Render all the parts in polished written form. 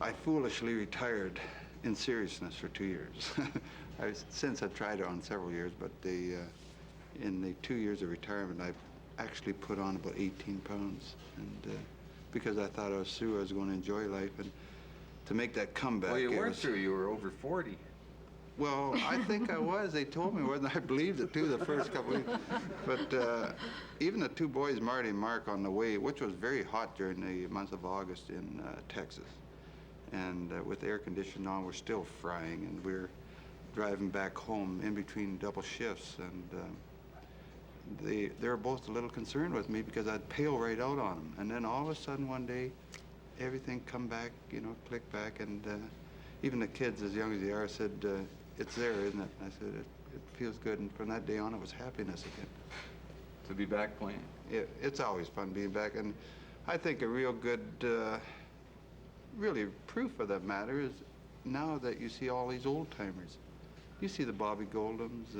I foolishly retired in seriousness for 2 years. Since I've tried it on several years, but in the 2 years of retirement, I've actually put on about 18 pounds. And because I thought I was through, I was going to enjoy life. And to make that comeback... Well, you weren't through. You were over 40. Well, I think I was. They told me, wasn't I? believed it, too, the first couple of weeks. But even the two boys, Marty and Mark, on the way, which was very hot during the month of August in Texas, and with air conditioning on, we're still frying, and we're driving back home in between double shifts, and they were both a little concerned with me because I'd pale right out on them. And then all of a sudden one day, everything come back, you know, click back, and even the kids, as young as they are, said, it's there, isn't it? And I said, it feels good, and from that day on, it was happiness again. To be back playing? It's always fun being back, and I think a real good, really proof of that matter is now that you see all these old-timers. You see the Bobby Goldhams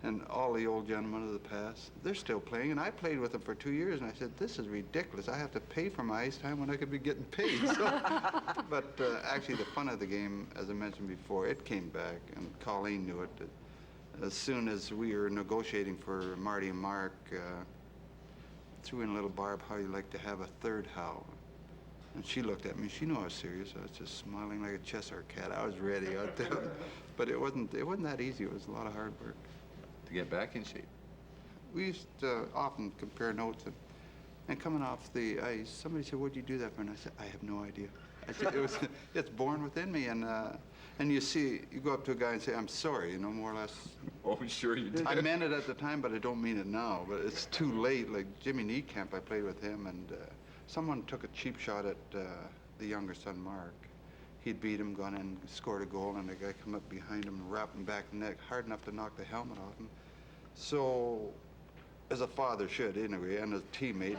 and all the old gentlemen of the past. They're still playing, and I played with them for 2 years, and I said, this is ridiculous. I have to pay for my ice time when I could be getting paid. So, but actually, the fun of the game, as I mentioned before, it came back, and Colleen knew it. As soon as we were negotiating for Marty and Mark, threw in a little barb, how you like to have a third Howe. And she looked at me. She knew I was serious. I was just smiling like a Cheshire cat. I was ready out there. But it wasn't that easy. It was a lot of hard work. To get back in shape? We used to often compare notes, and coming off the ice, somebody said, what'd you do that for? And I said, I have no idea. I said, it's born within me, and you see, you go up to a guy and say, I'm sorry, you know, more or less. Oh, sure you did. I meant it at the time, but I don't mean it now. But it's too late. Like Jimmy Niekamp, I played with him, and someone took a cheap shot at the younger son, Mark. He'd beat him, gone in, scored a goal, and the guy come up behind him and wrapped him back in the neck hard enough to knock the helmet off him. So, as a father should, anyway, and as a teammate,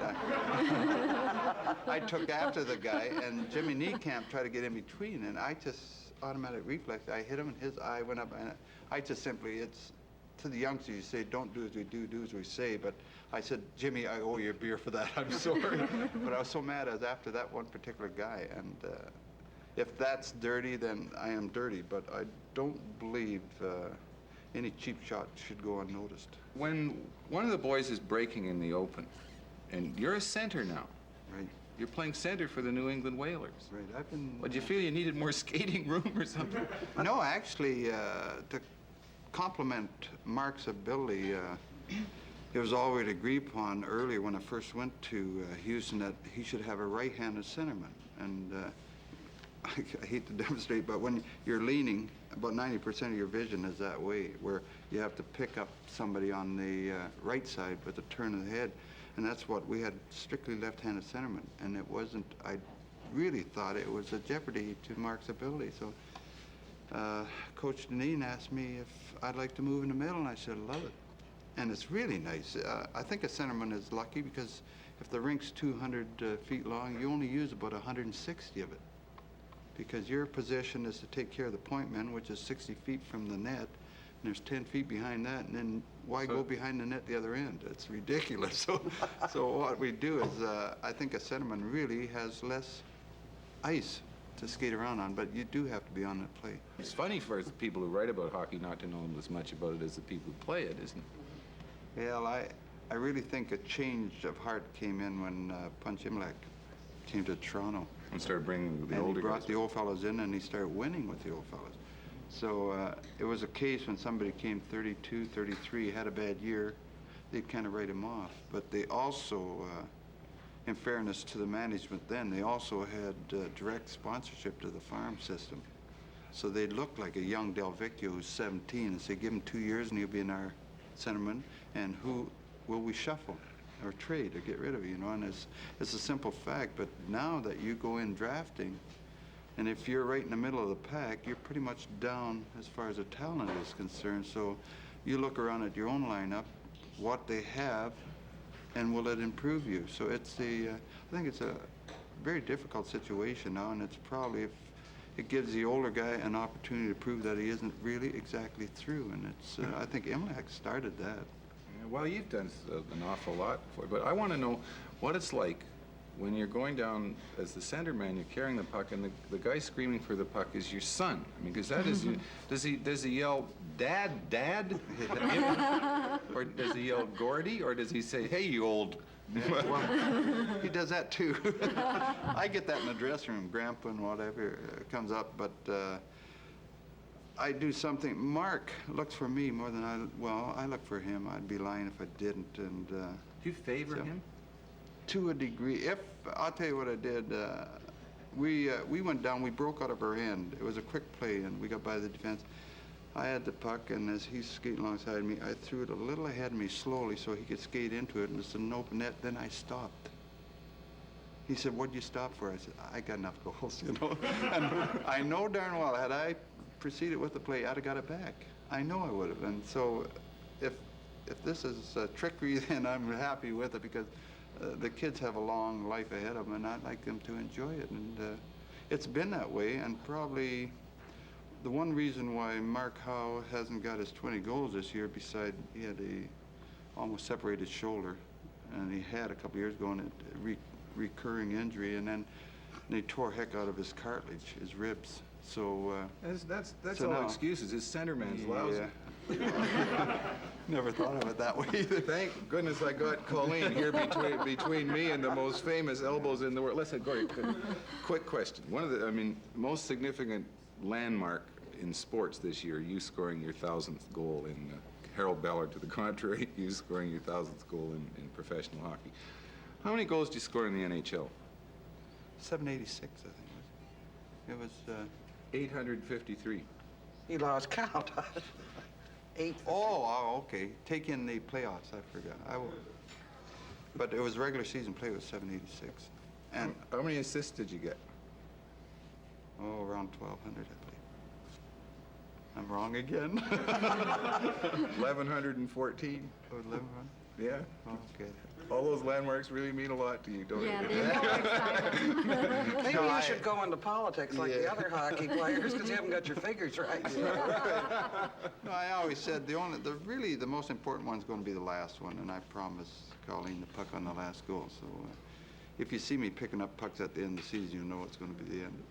I took after the guy, and Jimmy Niekamp tried to get in between, and I just, automatic reflex, I hit him, and his eye went up, and I just simply, it's, to the youngsters, you say, don't do as we do as we say, but I said, Jimmy, I owe you a beer for that, I'm sorry. But I was so mad, I was after that one particular guy, and if that's dirty, then I am dirty, but I don't believe any cheap shot should go unnoticed. When one of the boys is breaking in the open, and you're a center now. Right. You're playing center for the New England Whalers. Right, I've been... Well, did you feel you needed more skating room or something? No, actually, to complement Mark's ability, it was already agreed upon earlier when I first went to Houston that he should have a right-handed centerman. And I hate to demonstrate, but when you're leaning, about 90% of your vision is that way, where you have to pick up somebody on the right side with a turn of the head. And that's what we had, strictly left-handed centerman. And it wasn't, I really thought it was a jeopardy to Mark's ability. So Coach Deneen asked me if I'd like to move in the middle, and I said, love it. And it's really nice. I think a centerman is lucky because if the rink's 200 feet long, you only use about 160 of it. Because your position is to take care of the point man, which is 60 feet from the net, and there's 10 feet behind that, and then why go behind the net the other end? It's ridiculous. So what we do is, I think a centerman really has less ice to skate around on, but you do have to be on that play. It's funny for the people who write about hockey not to know as much about it as the people who play it, isn't it? Well, I really think a change of heart came in when Punch Imlach came to Toronto. And started bringing the and older he brought guys. the old fellows in, and he started winning with the old fellows. So it was a case when somebody came 32, 33, had a bad year, they'd kind of write him off. But they also, in fairness to the management then, they also had direct sponsorship to the farm system. So they looked like a young Del Vecchio who's 17 and say, give him 2 years and he'll be in our centerman, and who will we shuffle or trade or get rid of, you know? And it's a simple fact, but now that you go in drafting, and if you're right in the middle of the pack, you're pretty much down as far as the talent is concerned. So you look around at your own lineup, what they have, and will it improve you? So it's I think it's a very difficult situation now, and it's probably, if it gives the older guy an opportunity to prove that he isn't really exactly through, and it's, I think Imlach started that. Well, you've done an awful lot for it, but I want to know what it's like when you're going down as the center man, you're carrying the puck, and the guy screaming for the puck is your son. I mean, because that is, does he yell, Dad, Dad? Or does he yell, Gordie? Or does he say, hey, you old... Well, he does that too. I get that in the dressing room, Grandpa and whatever comes up, but I do something. Mark looks for me more than I look for him. I'd be lying if I didn't. And Do you favor him? To a degree. I'll tell you what I did. We went down. We broke out of our end. It was a quick play, and we got by the defense. I had the puck, and as he's skating alongside me, I threw it a little ahead of me slowly so he could skate into it, and it's an open net. Then I stopped. He said, "What'd you stop for?" I said, "I got enough goals, you know." And I know darn well, had I proceeded with the play, I'd have got it back. I know I would have. And so, if this is trickery, then I'm happy with it, because the kids have a long life ahead of them, and I'd like them to enjoy it. And it's been that way, and probably the one reason why Mark Howe hasn't got his 20 goals this year, beside he had a almost separated shoulder, and he had a couple years ago, and a recurring injury, and then he tore heck out of his cartilage, his ribs. So that's so all now, excuses. His centerman's lousy. Never thought of it that way either. Thank goodness I got Colleen here between me and the most famous elbows in the world. Listen, Gordie, quick question. One of the, most significant landmark in sports this year, you scoring your 1,000th goal in Harold Ballard to the contrary, you scoring your 1,000th goal in professional hockey. How many goals did you score in the NHL? 786, I think it was. 853. He lost count. 8. Oh, okay. Take in the playoffs. I forgot. But it was regular season play was 786. And how many assists did you get? oh, around 1,200, I believe. I'm wrong again. 1,114. Oh, 1,100. Yeah. Oh, okay. All those landmarks really mean a lot to you, don't Yeah, they? they're more exciting. Maybe No, you should go into politics like the other hockey players, because you haven't got your figures right. No, I always said really the most important one's going to be the last one, and I promised Colleen the puck on the last goal. So if you see me picking up pucks at the end of the season, you know it's going to be the end.